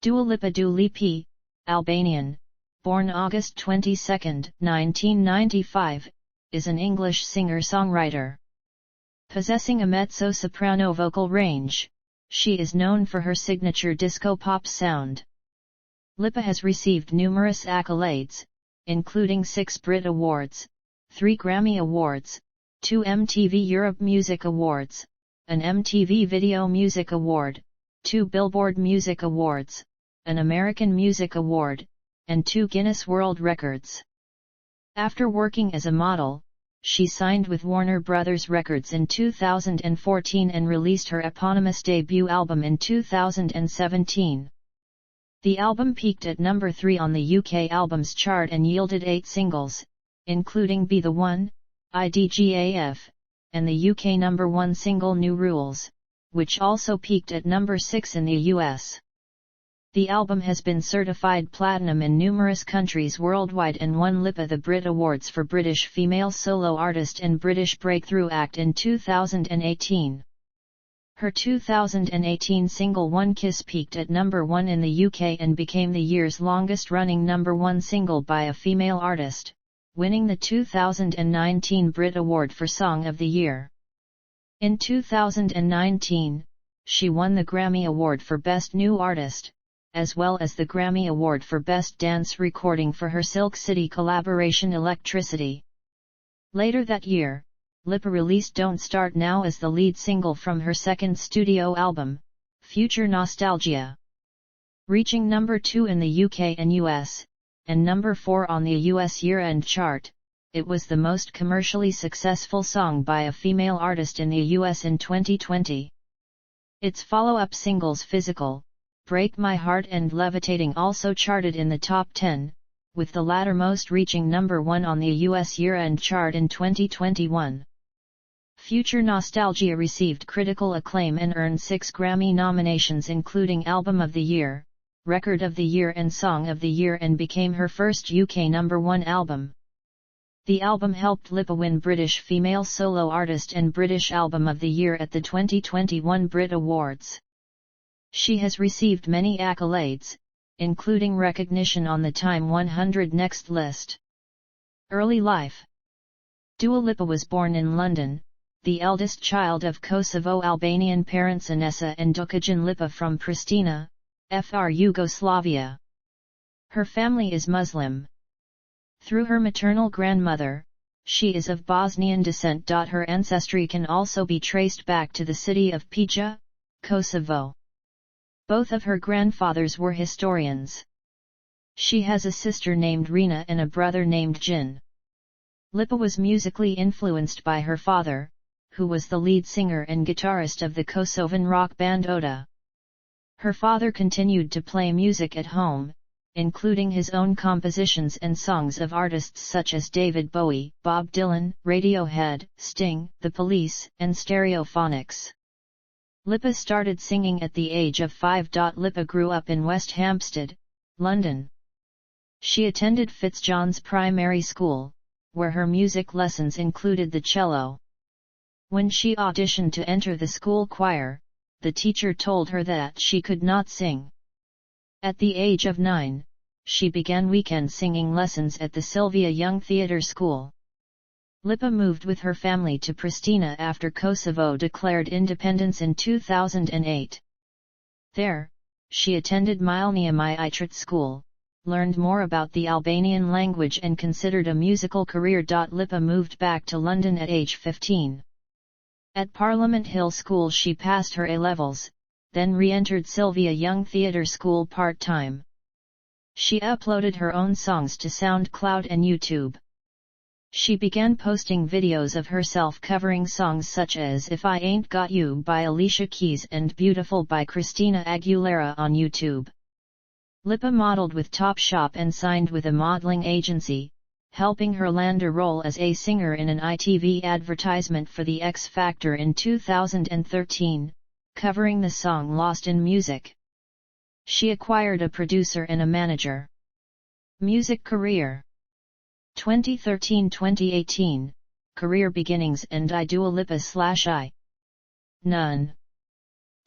Lipa DOO-ə-LEE-pə, Albanian, born August 22, 1995, is an English singer-songwriter. Possessing a mezzo-soprano vocal range, she is known for her signature disco-pop sound. Lipa has received numerous accolades, including 6 Brit Awards, 3 Grammy Awards, 2 MTV Europe Music Awards, an MTV Video Music Award, 2 Billboard Music Awards, an American Music Award, and 2 Guinness World Records. After working as a model, she signed with Warner Brothers Records in 2014 and released her eponymous debut album in 2017. The album peaked at number 3 on the UK Albums Chart and yielded 8 singles, including Be the One, IDGAF, and the UK number 1 single New Rules, which also peaked at number 6 in the US. The album has been certified platinum in numerous countries worldwide and won Lipa the Brit Awards for British Female Solo Artist and British Breakthrough Act in 2018. Her 2018 single One Kiss peaked at number 1 in the UK and became the year's longest-running number 1 single by a female artist, winning the 2019 Brit Award for Song of the Year. In 2019, she won the Grammy Award for Best New Artist, as well as the Grammy Award for Best Dance Recording for her Silk City collaboration Electricity. Later that year, Lipa released Don't Start Now as the lead single from her second studio album, Future Nostalgia. Reaching number 2 in the UK and US, and number 4 on the US year-end chart, it was the most commercially successful song by a female artist in the US in 2020. Its follow-up singles Physical, Break My Heart and Levitating also charted in the top 10, with the lattermost reaching number 1 on the US year-end chart in 2021. Future Nostalgia received critical acclaim and earned 6 Grammy nominations including Album of the Year, Record of the Year and Song of the Year and became her first UK number 1 album. The album helped Lipa win British Female Solo Artist and British Album of the Year at the 2021 Brit Awards. She has received many accolades, including recognition on the Time 100 Next list. Early life. Dua Lipa was born in London, the eldest child of Kosovo-Albanian parents Inessa and Dukajan Lipa from Pristina, FR Yugoslavia. Her family is Muslim. Through her maternal grandmother, she is of Bosnian descent. Her ancestry can also be traced back to the city of Peja, Kosovo. Both of her grandfathers were historians. She has a sister named Rina and a brother named Jin. Lipa was musically influenced by her father, who was the lead singer and guitarist of the Kosovan rock band Oda. Her father continued to play music at home, including his own compositions and songs of artists such as David Bowie, Bob Dylan, Radiohead, Sting, The Police, and Stereophonics. Lipa started singing at the age of 5. Lipa grew up in West Hampstead, London. She attended Fitzjohn's Primary School, where her music lessons included the cello. When she auditioned to enter the school choir, the teacher told her that she could not sing. At the age of 9, she began weekend singing lessons at the Sylvia Young Theatre School. Lipa moved with her family to Pristina after Kosovo declared independence in 2008. There, she attended Milniumi School, learned more about the Albanian language and considered a musical career. Lipa moved back to London at age 15. At Parliament Hill School she passed her A-levels, then re-entered Sylvia Young Theatre School part-time. She uploaded her own songs to SoundCloud and YouTube. She began posting videos of herself covering songs such as If I Ain't Got You by Alicia Keys and Beautiful by Christina Aguilera on YouTube. Lipa modeled with Topshop and signed with a modeling agency, helping her land a role as a singer in an ITV advertisement for the X Factor in 2013, covering the song Lost in Music. She acquired a producer and a manager. Music career. 2013-2018, Career Beginnings and I Dua Lipa / I. None.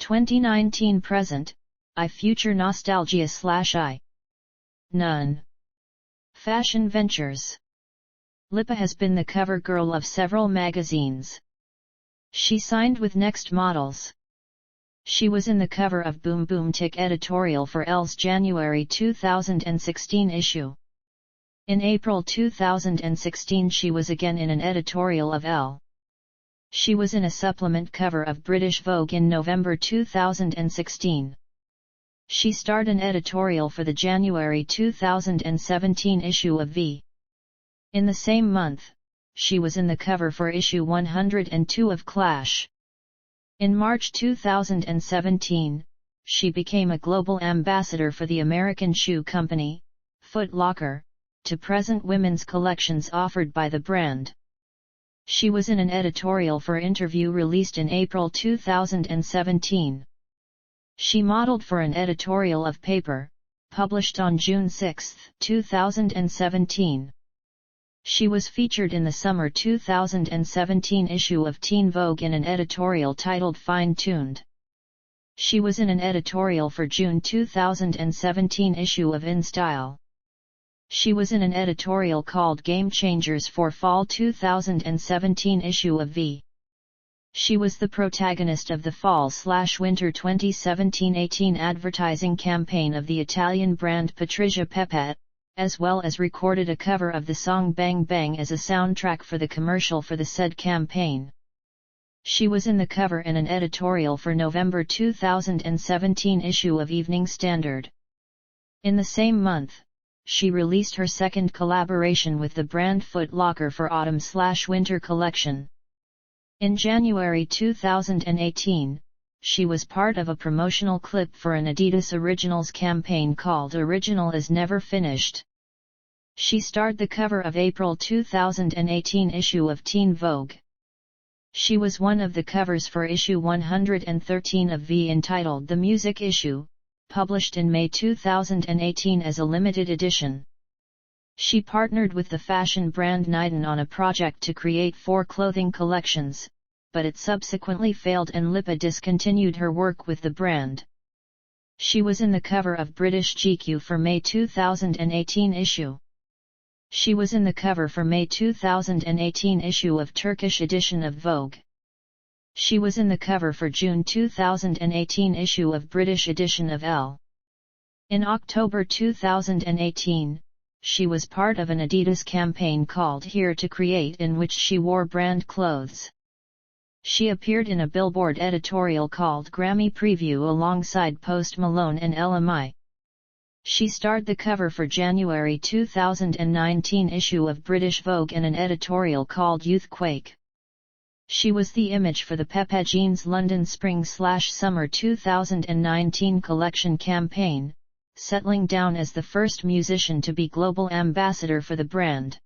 2019-present, I Future Nostalgia / I. None. Fashion Ventures. Lipa has been the cover girl of several magazines. She signed with Next Models. She was in the cover of Boom Boom Tick editorial for Elle's January 2016 issue. In April 2016 she was again in an editorial of Elle. She was in a supplement cover of British Vogue in November 2016. She starred an editorial for the January 2017 issue of V. In the same month, she was in the cover for issue 102 of Clash. In March 2017, she became a global ambassador for the American shoe company, Foot Locker, to present women's collections offered by the brand. She was in an editorial for Interview released in April 2017. She modeled for an editorial of Paper, published on June 6, 2017. She was featured in the summer 2017 issue of Teen Vogue in an editorial titled Fine Tuned. She was in an editorial for June 2017 issue of In Style. She was in an editorial called Game Changers for Fall 2017 issue of V. She was the protagonist of the Fall/Winter 2017-18 advertising campaign of the Italian brand Patricia Pepet, as well as recorded a cover of the song Bang Bang as a soundtrack for the commercial for the said campaign. She was in the cover in an editorial for November 2017 issue of Evening Standard. In the same month, she released her second collaboration with the brand Foot Locker for Autumn/Winter collection. In January 2018, she was part of a promotional clip for an Adidas Originals campaign called Original is Never Finished. She starred the cover of April 2018 issue of Teen Vogue. She was one of the covers for issue 113 of V entitled The Music Issue, published in May 2018 as a limited edition. She partnered with the fashion brand Niden on a project to create 4 clothing collections, but it subsequently failed and Lipa discontinued her work with the brand. She was in the cover of British GQ for May 2018 issue. She was in the cover for May 2018 issue of Turkish edition of Vogue. She was in the cover for June 2018 issue of British edition of Elle. In October 2018, she was part of an Adidas campaign called Here to Create in which she wore brand clothes. She appeared in a Billboard editorial called Grammy Preview alongside Post Malone and LMI. She starred the cover for January 2019 issue of British Vogue in an editorial called Youthquake. She was the image for the Pepe Jeans London Spring/Summer 2019 collection campaign, settling down as the first musician to be global ambassador for the brand.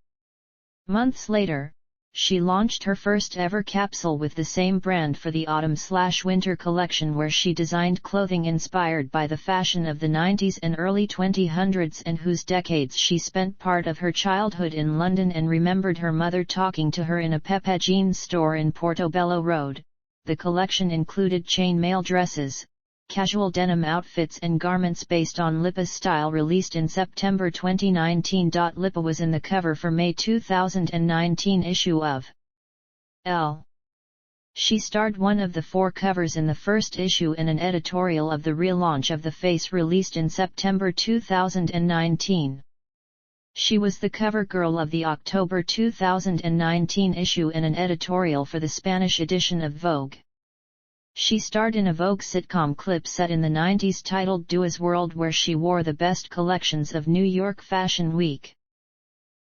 Months later, she launched her first ever capsule with the same brand for the Autumn/Winter collection where she designed clothing inspired by the fashion of the 90s and early 2000s and whose decades she spent part of her childhood in London and remembered her mother talking to her in a Pepe Jeans store in Portobello Road. The collection included chain-mail dresses, casual denim outfits and garments based on Lipa's style. Released in September 2019. Lipa was in the cover for May 2019 issue of Elle. She starred one of the 4 covers in the first issue in an editorial of the relaunch of The Face released in September 2019. She was the cover girl of the October 2019 issue in an editorial for the Spanish edition of Vogue. She starred in a Vogue sitcom clip set in the 90s titled Dua's World where she wore the best collections of New York Fashion Week.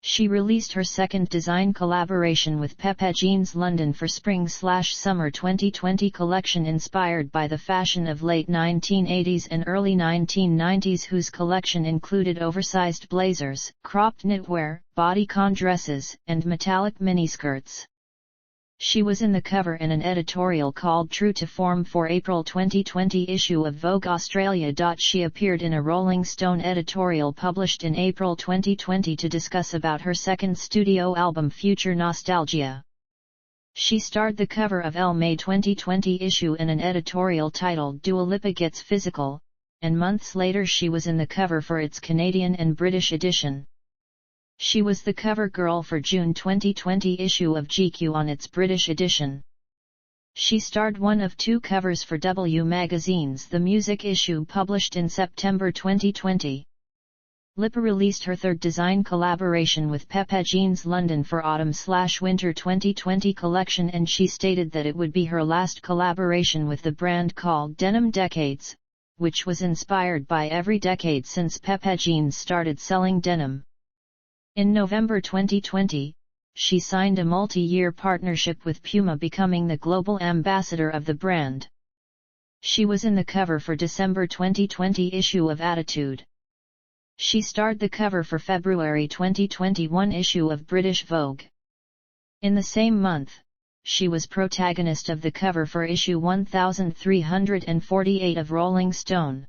She released her second design collaboration with Pepe Jeans London for Spring/Summer 2020 collection inspired by the fashion of late 1980s and early 1990s whose collection included oversized blazers, cropped knitwear, bodycon dresses, and metallic miniskirts. She was in the cover in an editorial called True to Form for April 2020 issue of Vogue Australia. She appeared in a Rolling Stone editorial published in April 2020 to discuss about her second studio album Future Nostalgia. She starred the cover of Elle May 2020 issue in an editorial titled Dua Lipa Gets Physical, and months later she was in the cover for its Canadian and British edition. She was the cover girl for June 2020 issue of GQ on its British edition. She starred one of two covers for W magazine's The Music issue published in September 2020. Lipa released her third design collaboration with Pepe Jeans London for Autumn/Winter 2020 collection, and she stated that it would be her last collaboration with the brand called Denim Decades, which was inspired by every decade since Pepe Jeans started selling denim. In November 2020, she signed a multi-year partnership with Puma, becoming the global ambassador of the brand. She was in the cover for December 2020 issue of Attitude. She starred the cover for February 2021 issue of British Vogue. In the same month, she was protagonist of the cover for issue 1348 of Rolling Stone.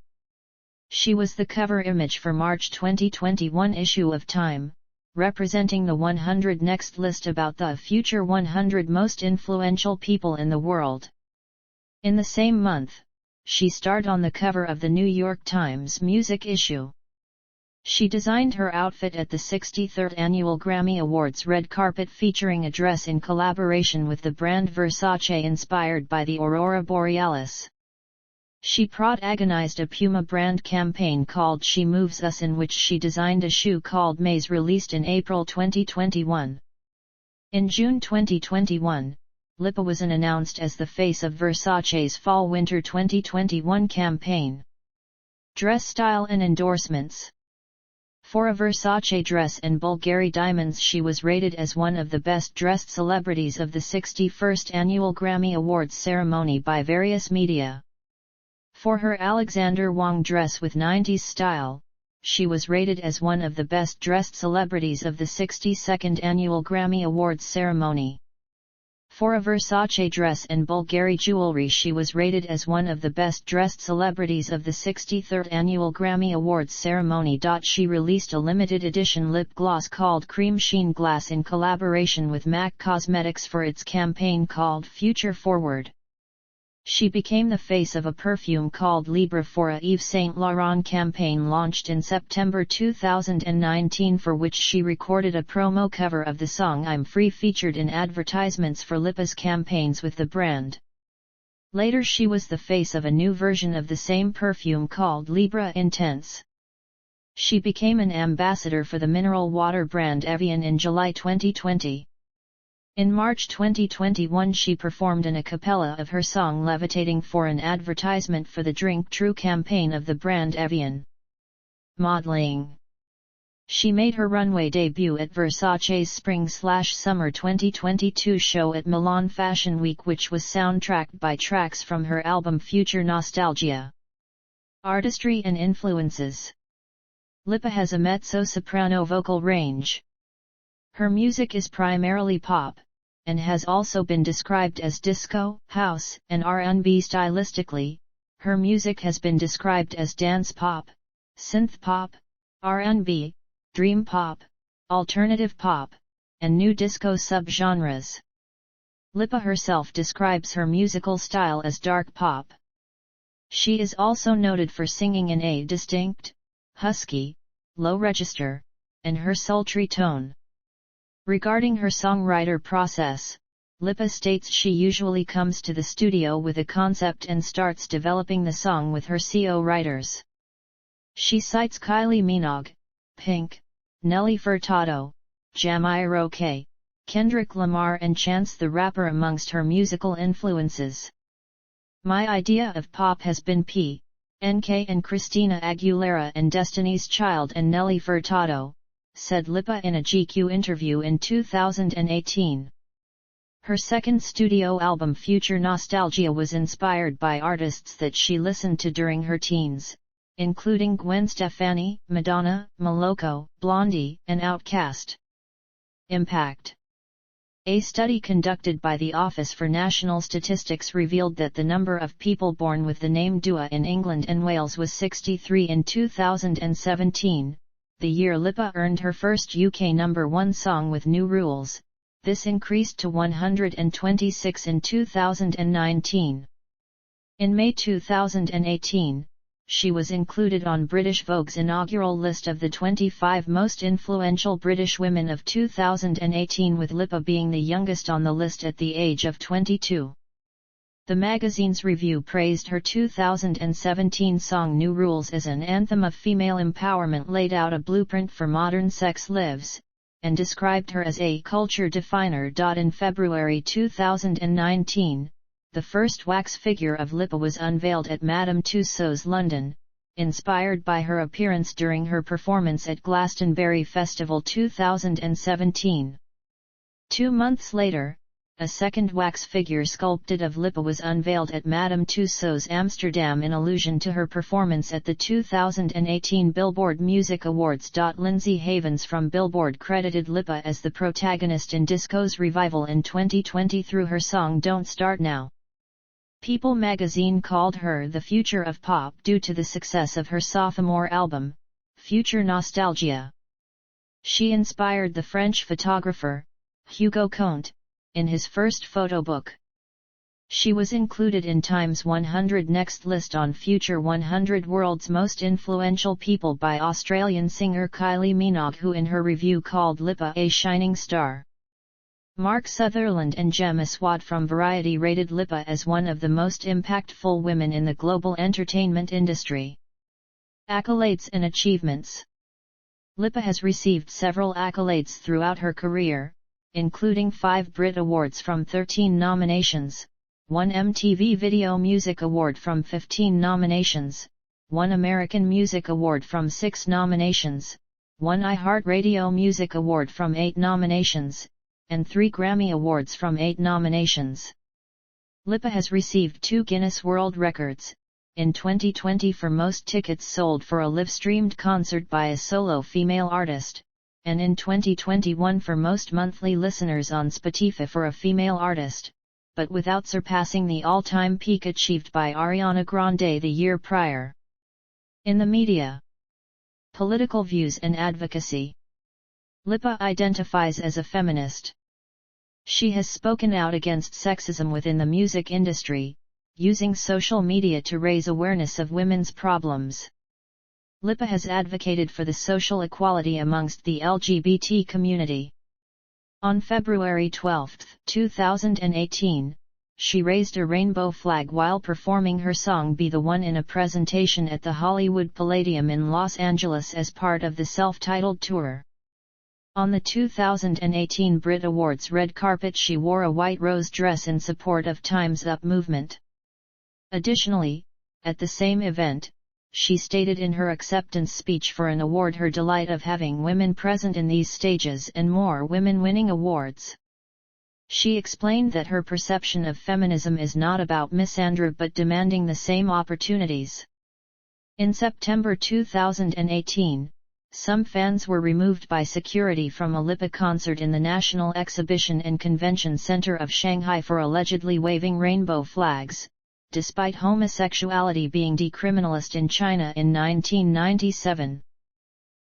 She was the cover image for March 2021 issue of Time, representing the 100 Next list about the future 100 most influential people in the world. In the same month, she starred on the cover of the New York Times music issue. She designed her outfit at the 63rd Annual Grammy Awards red carpet, featuring a dress in collaboration with the brand Versace inspired by the Aurora Borealis. She protagonized a Puma brand campaign called She Moves Us, in which she designed a shoe called Maze, released in April 2021. In June 2021, Lipa was announced as the face of Versace's Fall-Winter 2021 campaign. Dress style and endorsements. For a Versace dress and Bulgari diamonds, she was rated as one of the best-dressed celebrities of the 61st Annual Grammy Awards ceremony by various media. For her Alexander Wang dress with 90s style, she was rated as one of the best-dressed celebrities of the 62nd Annual Grammy Awards ceremony. For a Versace dress and Bulgari jewelry, she was rated as one of the best-dressed celebrities of the 63rd Annual Grammy Awards ceremony. She released a limited edition lip gloss called Cream Sheen Glass in collaboration with MAC Cosmetics for its campaign called Future Forward. She became the face of a perfume called Libre for a Yves Saint Laurent campaign launched in September 2019, for which she recorded a promo cover of the song I'm Free, featured in advertisements for Lipa's campaigns with the brand. Later she was the face of a new version of the same perfume called Libre Intense. She became an ambassador for the mineral water brand Evian in July 2020. In March 2021 she performed an a cappella of her song Levitating for an advertisement for the Drink True campaign of the brand Evian. Modeling. She made her runway debut at Versace's Spring/Summer 2022 show at Milan Fashion Week, which was soundtracked by tracks from her album Future Nostalgia. Artistry and influences. Lipa has a mezzo-soprano vocal range. Her music is primarily pop, and has also been described as disco, house, and R&B. Stylistically, her music has been described as dance pop, synth pop, R&B, dream pop, alternative pop, and new disco subgenres. Lipa herself describes her musical style as dark pop. She is also noted for singing in a distinct, husky, low register, and her sultry tone. Regarding her songwriter process, Lipa states she usually comes to the studio with a concept and starts developing the song with her co-writers. She cites Kylie Minogue, Pink, Nelly Furtado, Jamiroquai, Kendrick Lamar and Chance the Rapper amongst her musical influences. My idea of pop has been P.N.K. and Christina Aguilera and Destiny's Child and Nelly Furtado, said Lipa in a GQ interview in 2018. Her second studio album Future Nostalgia was inspired by artists that she listened to during her teens, including Gwen Stefani, Madonna, Moloko, Blondie, and Outkast. Impact. A study conducted by the Office for National Statistics revealed that the number of people born with the name DOO-ə in England and Wales was 63 in 2017, the year Lipa earned her first UK #1 song with New Rules. This increased to 126 in 2019. In May 2018, she was included on British Vogue's inaugural list of the 25 most influential British women of 2018, with Lipa being the youngest on the list at the age of 22. The magazine's review praised her 2017 song New Rules as an anthem of female empowerment, laid out a blueprint for modern sex lives, and described her as a culture definer. In February 2019, the first wax figure of Lipa was unveiled at Madame Tussauds London, inspired by her appearance during her performance at Glastonbury Festival 2017. 2 months later, a second wax figure sculpted of Lipa was unveiled at Madame Tussauds Amsterdam in allusion to her performance at the 2018 Billboard Music Awards. Lindsay Havens from Billboard credited Lipa as the protagonist in disco's revival in 2020 through her song Don't Start Now. People magazine called her the future of pop due to the success of her sophomore album, Future Nostalgia. She inspired the French photographer, Hugo Conte, in his first photo book. She was included in Time's 100 Next list on Future 100 World's Most Influential People by Australian singer Kylie Minogue, who in her review called Lipa a shining star. Mark Sutherland and Gemma Swad from Variety rated Lipa as one of the most impactful women in the global entertainment industry. Accolades and achievements. Lipa has received several accolades throughout her career, including 5 Brit Awards from 13 nominations, 1 MTV Video Music Award from 15 nominations, 1 American Music Award from 6 nominations, 1 iHeartRadio Music Award from 8 nominations, and 3 Grammy Awards from 8 nominations. Lipa has received 2 Guinness World Records, in 2020 for most tickets sold for a live-streamed concert by a solo female artist, and in 2021 for most monthly listeners on Spotify for a female artist, but without surpassing the all-time peak achieved by Ariana Grande the year prior. In the media. Political views and advocacy. Lipa identifies as a feminist. She has spoken out against sexism within the music industry, using social media to raise awareness of women's problems. Lipa has advocated for the social equality amongst the LGBT community. On February 12, 2018, she raised a rainbow flag while performing her song Be the One in a presentation at the Hollywood Palladium in Los Angeles as part of the self-titled tour. On the 2018 Brit Awards red carpet, she wore a white rose dress in support of Time's Up movement. Additionally, at the same event, she stated in her acceptance speech for an award her delight of having women present in these stages and more women winning awards. She explained that her perception of feminism is not about misandry but demanding the same opportunities. In September 2018, some fans were removed by security from a Lipa concert in the National Exhibition and Convention Center of Shanghai for allegedly waving rainbow flags, despite homosexuality being decriminalized in China in 1997.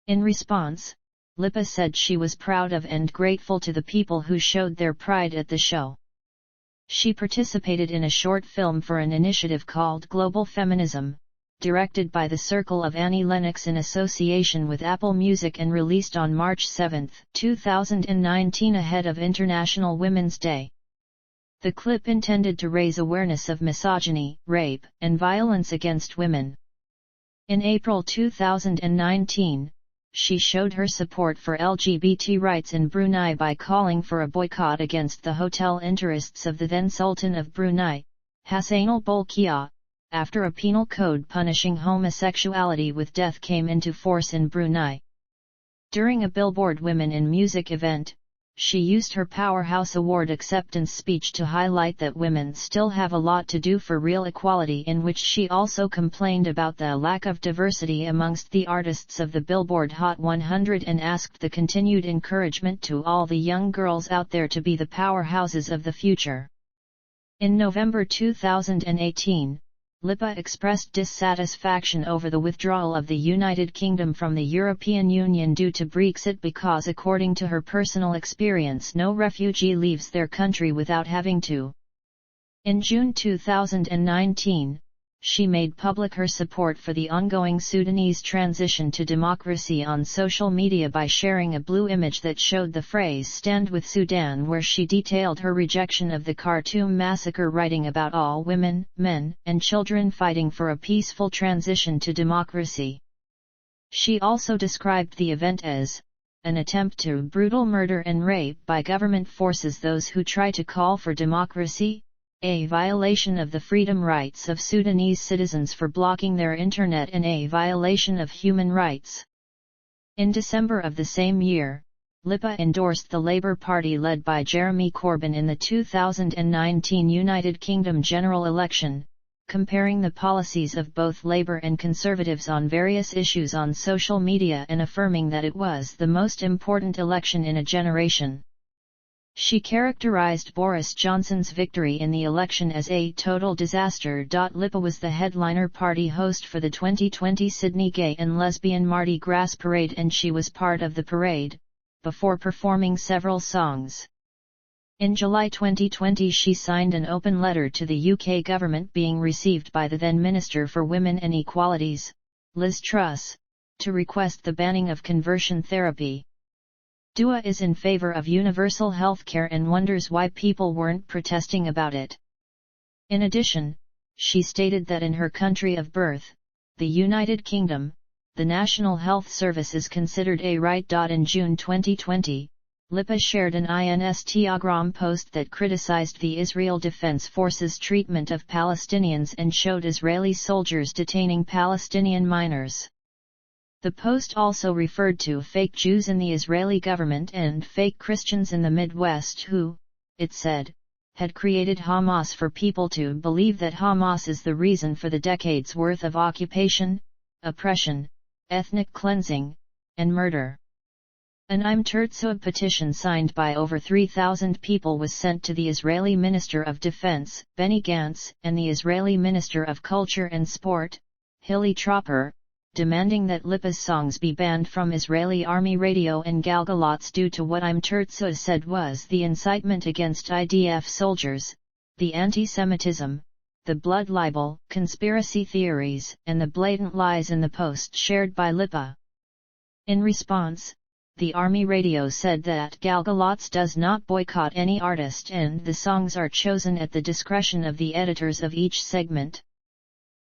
In response, Lipa said she was proud of and grateful to the people who showed their pride at the show. She participated in a short film for an initiative called Global Feminism, directed by the Circle of Annie Lennox in association with Apple Music and released on March 7, 2019 ahead of International Women's Day. The clip intended to raise awareness of misogyny, rape, and violence against women. In April 2019, she showed her support for LGBT rights in Brunei by calling for a boycott against the hotel interests of the then Sultan of Brunei, Hassanal Bolkiah, after a penal code punishing homosexuality with death came into force in Brunei. During a Billboard Women in Music event, she used her Powerhouse Award acceptance speech to highlight that women still have a lot to do for real equality, in which she also complained about the lack of diversity amongst the artists of the Billboard Hot 100 and asked the continued encouragement to all the young girls out there to be the powerhouses of the future. In November 2018, Lipa expressed dissatisfaction over the withdrawal of the United Kingdom from the European Union due to Brexit because, according to her personal experience, no refugee leaves their country without having to. In June 2019, she made public her support for the ongoing Sudanese transition to democracy on social media by sharing a blue image that showed the phrase "Stand with Sudan", where she detailed her rejection of the Khartoum massacre, writing about all women, men, and children fighting for a peaceful transition to democracy. She also described the event as an attempt to brutal murder and rape by government forces those who try to call for democracy, a violation of the freedom rights of Sudanese citizens for blocking their internet, and a violation of human rights. In December of the same year, Lipa endorsed the Labour Party led by Jeremy Corbyn in the 2019 United Kingdom general election, comparing the policies of both Labour and Conservatives on various issues on social media and affirming that it was the most important election in a generation. She characterised Boris Johnson's victory in the election as a total disaster. Lipa was the headliner party host for the 2020 Sydney Gay and Lesbian Mardi Gras Parade, and she was part of the parade, before performing several songs. In July 2020 she signed an open letter to the UK government being received by the then Minister for Women and Equalities, Liz Truss, to request the banning of conversion therapy. DOO-ə is in favour of universal healthcare and wonders why people weren't protesting about it. In addition, she stated that in her country of birth, the United Kingdom, the National Health Service is considered a right. In June 2020, Lipa shared an Instagram post that criticized the Israel Defense Forces' treatment of Palestinians and showed Israeli soldiers detaining Palestinian minors. The post also referred to fake Jews in the Israeli government and fake Christians in the Midwest who, it said, had created Hamas for people to believe that Hamas is the reason for the decades' worth of occupation, oppression, ethnic cleansing, and murder. An I'm Tertsuag petition signed by over 3,000 people was sent to the Israeli Minister of Defense, Benny Gantz, and the Israeli Minister of Culture and Sport, Hili Tropper, demanding that Lipa's songs be banned from Israeli army radio and Galgalots due to what I'm Tertsuag said was the incitement against IDF soldiers, the anti-Semitism, the blood libel, conspiracy theories, and the blatant lies in the post shared by Lipa. In response, the Army radio said that Galgalots does not boycott any artist and the songs are chosen at the discretion of the editors of each segment.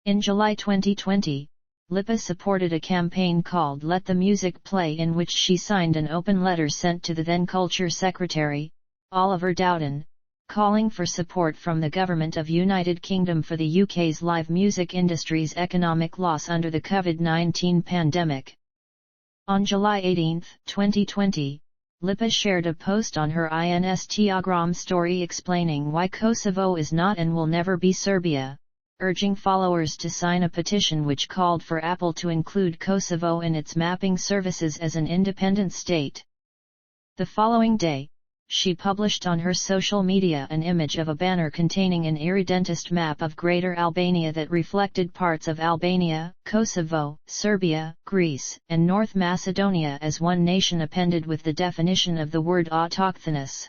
In July 2020, Lipa supported a campaign called Let the Music Play, in which she signed an open letter sent to the then Culture Secretary, Oliver Dowden, calling for support from the Government of United Kingdom for the UK's live music industry's economic loss under the COVID-19 pandemic. On July 18, 2020, Lipa shared a post on her Instagram story explaining why Kosovo is not and will never be Serbia, urging followers to sign a petition which called for Apple to include Kosovo in its mapping services as an independent state. The following day, she published on her social media an image of a banner containing an irredentist map of Greater Albania that reflected parts of Albania, Kosovo, Serbia, Greece, and North Macedonia as one nation, appended with the definition of the word autochthonous.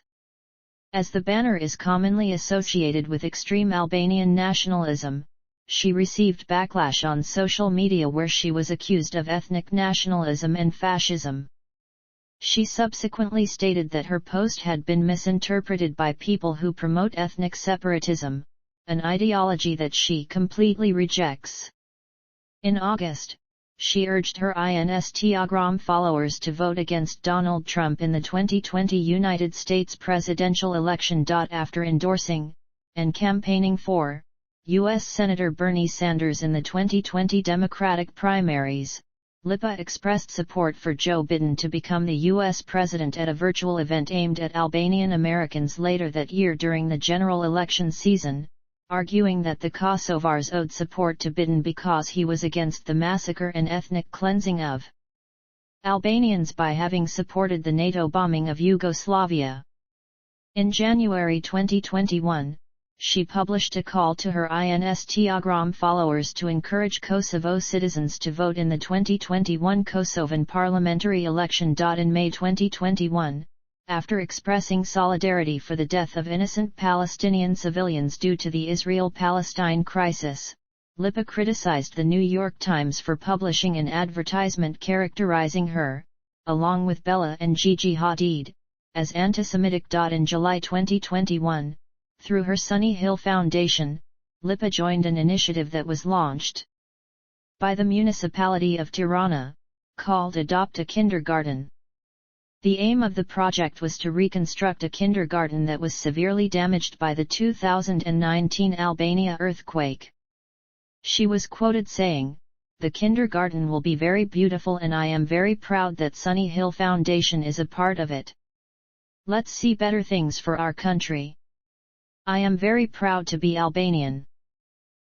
As the banner is commonly associated with extreme Albanian nationalism, she received backlash on social media where she was accused of ethnic nationalism and fascism. She subsequently stated that her post had been misinterpreted by people who promote ethnic separatism, an ideology that she completely rejects. In August, she urged her Instagram followers to vote against Donald Trump in the 2020 United States presidential election. After endorsing, and campaigning for, U.S. Senator Bernie Sanders in the 2020 Democratic primaries, Lipa expressed support for Joe Biden to become the U.S. president at a virtual event aimed at Albanian Americans later that year during the general election season, arguing that the Kosovars owed support to Biden because he was against the massacre and ethnic cleansing of Albanians by having supported the NATO bombing of Yugoslavia. In January 2021, she published a call to her Instagram followers to encourage Kosovo citizens to vote in the 2021 Kosovan parliamentary election. In May 2021, after expressing solidarity for the death of innocent Palestinian civilians due to the Israel-Palestine crisis, Lipa criticized the New York Times for publishing an advertisement characterizing her, along with Bella and Gigi Hadid, as anti-Semitic. In July 2021, through her Sunny Hill Foundation, Lipa joined an initiative that was launched by the municipality of Tirana, called Adopt a Kindergarten. The aim of the project was to reconstruct a kindergarten that was severely damaged by the 2019 Albania earthquake. She was quoted saying, "The kindergarten will be very beautiful and I am very proud that Sunny Hill Foundation is a part of it. Let's see better things for our country. I am very proud to be Albanian."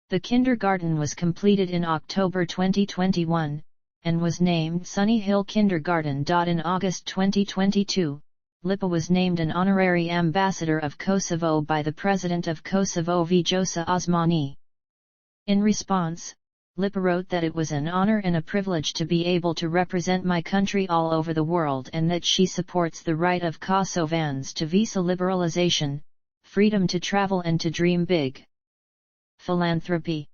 The kindergarten was completed in October 2021, and was named Sunny Hill Kindergarten. In August 2022, Lipa was named an honorary ambassador of Kosovo by the President of Kosovo Vjosa Osmani. In response, Lipa wrote that it was an honor and a privilege to be able to represent my country all over the world and that she supports the right of Kosovans to visa liberalization, freedom to travel and to dream big. Philanthropy.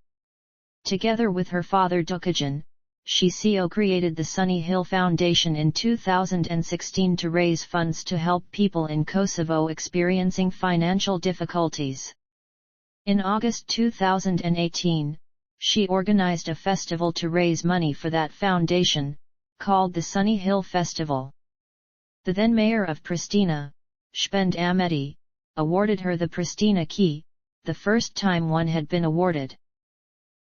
Together with her father Dukajan, she co-created the Sunny Hill Foundation in 2016 to raise funds to help people in Kosovo experiencing financial difficulties. In August 2018, she organized a festival to raise money for that foundation, called the Sunny Hill Festival. The then mayor of Pristina, Shpend Ameti, awarded her the Pristina Key, the first time one had been awarded.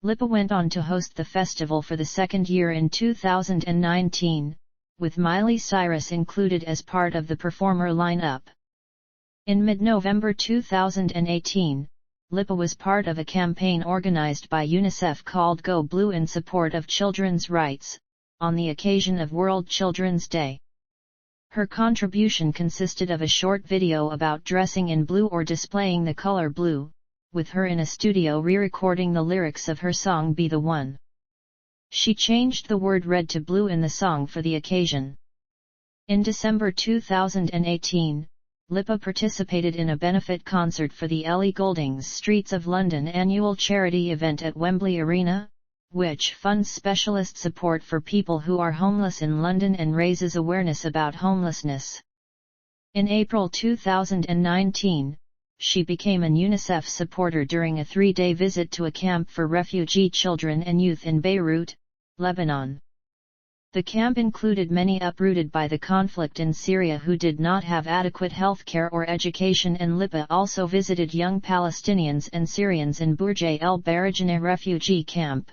Lipa went on to host the festival for the second year in 2019, with Miley Cyrus included as part of the performer lineup. In mid-November 2018, Lipa was part of a campaign organized by UNICEF called Go Blue in support of children's rights, on the occasion of World Children's Day. Her contribution consisted of a short video about dressing in blue or displaying the color blue, with her in a studio re-recording the lyrics of her song Be the One. She changed the word red to blue in the song for the occasion. In December 2018, Lipa participated in a benefit concert for the Ellie Goulding's Streets of London annual charity event at Wembley Arena, which funds specialist support for people who are homeless in London and raises awareness about homelessness. In April 2019, she became an UNICEF supporter during a 3-day visit to a camp for refugee children and youth in Beirut, Lebanon. The camp included many uprooted by the conflict in Syria who did not have adequate healthcare or education, and Lipa also visited young Palestinians and Syrians in Bourj el Barajane refugee camp.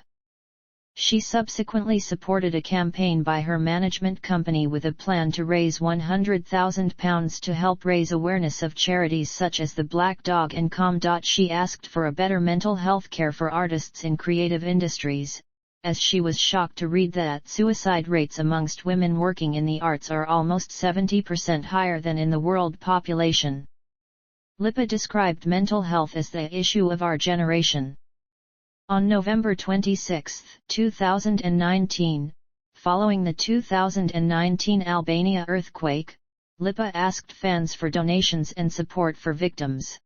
She subsequently supported a campaign by her management company with a plan to raise £100,000 to help raise awareness of charities such as the Black Dog and Com. She asked for a better mental health care for artists in creative industries, as she was shocked to read that suicide rates amongst women working in the arts are almost 70% higher than in the world population. Lipa described mental health as the issue of our generation. On November 26, 2019, following the 2019 Albania earthquake, Lipa asked fans for donations and support for victims.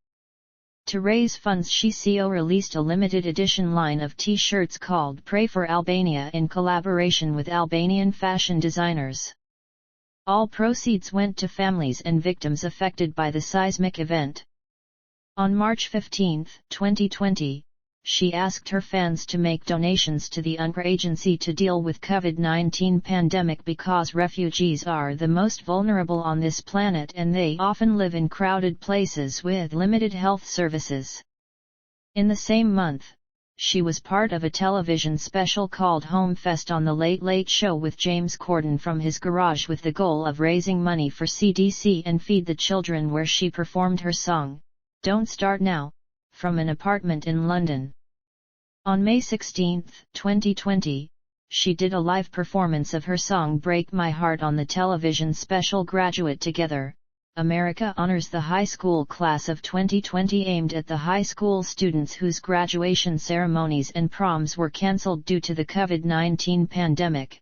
To raise funds, she released a limited edition line of t-shirts called Pray for Albania in collaboration with Albanian fashion designers. All proceeds went to families and victims affected by the seismic event. On March 15, 2020, she asked her fans to make donations to the UNRWA agency to deal with COVID-19 pandemic because refugees are the most vulnerable on this planet and they often live in crowded places with limited health services. In the same month, she was part of a television special called Home Fest on The Late Late Show with James Corden from his garage with the goal of raising money for CDC and Feed the Children, where she performed her song, Don't Start Now, from an apartment in London. On May 16, 2020, she did a live performance of her song Break My Heart on the television special Graduate Together. America honors the high school class of 2020, aimed at the high school students whose graduation ceremonies and proms were cancelled due to the COVID-19 pandemic.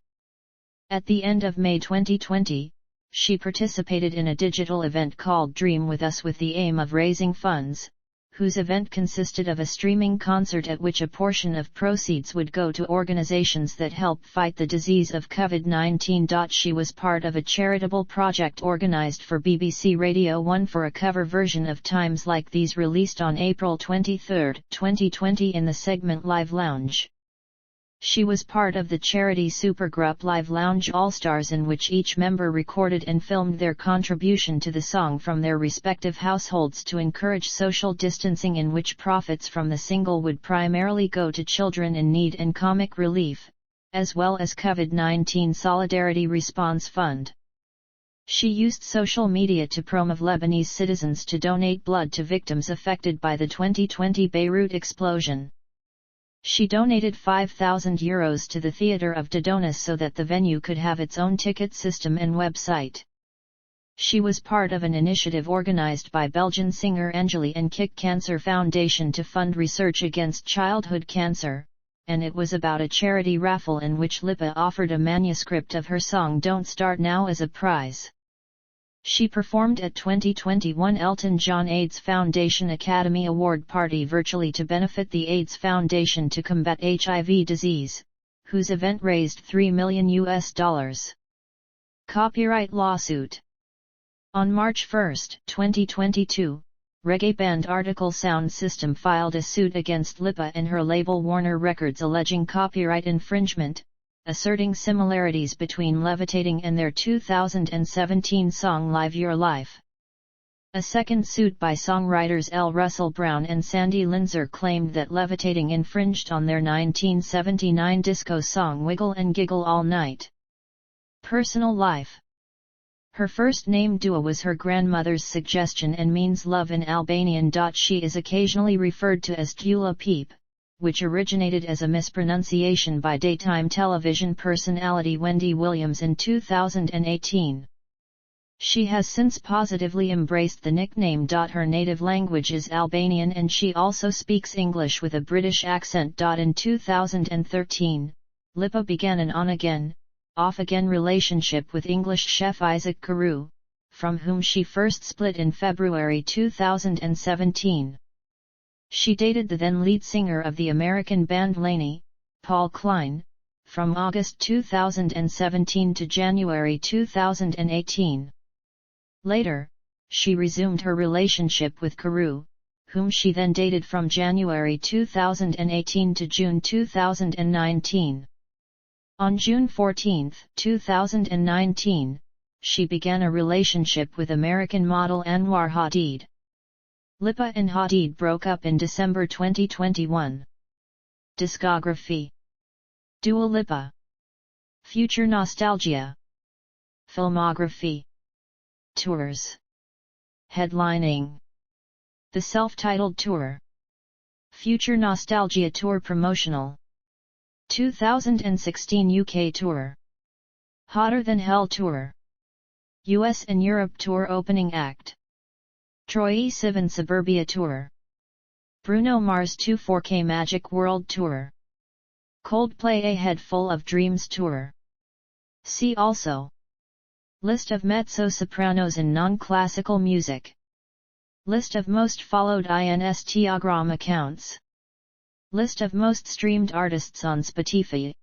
At the end of May 2020, she participated in a digital event called Dream With Us with the aim of raising funds, whose event consisted of a streaming concert at which a portion of proceeds would go to organizations that help fight the disease of COVID-19. She was part of a charitable project organized for BBC Radio 1 for a cover version of Times Like These, released on April 23, 2020 in the segment Live Lounge. She was part of the charity supergroup Live Lounge All-Stars, in which each member recorded and filmed their contribution to the song from their respective households to encourage social distancing, in which profits from the single would primarily go to children in need and comic relief, as well as COVID-19 Solidarity Response Fund. She used social media to promote Lebanese citizens to donate blood to victims affected by the 2020 Beirut explosion. She donated €5,000 to the Theatre of Dodona so that the venue could have its own ticket system and website. She was part of an initiative organized by Belgian singer Angélie and Kick Cancer Foundation to fund research against childhood cancer, and it was about a charity raffle in which Lipa offered a manuscript of her song Don't Start Now as a prize. She performed at 2021 Elton John AIDS Foundation Academy Award Party virtually to benefit the AIDS Foundation to combat HIV disease, whose event raised $3 million. Copyright lawsuit. On March 1, 2022, reggae band Article Sound System filed a suit against Lipa and her label Warner Records alleging copyright infringement, asserting similarities between Levitating and their 2017 song Live Your Life. A second suit by songwriters L. Russell Brown and Sandy Linzer claimed that Levitating infringed on their 1979 disco song Wiggle and Giggle All Night. Personal life. Her first name Dua was her grandmother's suggestion and means love in Albanian. She is occasionally referred to as DOO-ə LEE-pə, which originated as a mispronunciation by daytime television personality Wendy Williams in 2018. She has since positively embraced the nickname. Her native language is Albanian and she also speaks English with a British accent. In 2013, Lipa began an on-again, off-again relationship with English chef Isaac Carew, from whom she first split in February 2017. She dated the then lead singer of the American band Laney, Paul Klein, from August 2017 to January 2018. Later, she resumed her relationship with Carew, whom she then dated from January 2018 to June 2019. On June 14, 2019, she began a relationship with American model Anwar Hadid. Lipa and Hadid broke up in December 2021. Discography. Dua Lipa. Future Nostalgia. Filmography. Tours. Headlining. The self-titled tour. Future Nostalgia Tour Promotional. 2016 UK Tour. Hotter Than Hell Tour. US and Europe Tour Opening Act. Troye Sivan Suburbia Tour. Bruno Mars 24K Magic World Tour. Coldplay A Head Full of Dreams Tour. See also: List of mezzo-sopranos in non-classical music. List of most followed Instagram accounts. List of most streamed artists on Spotify.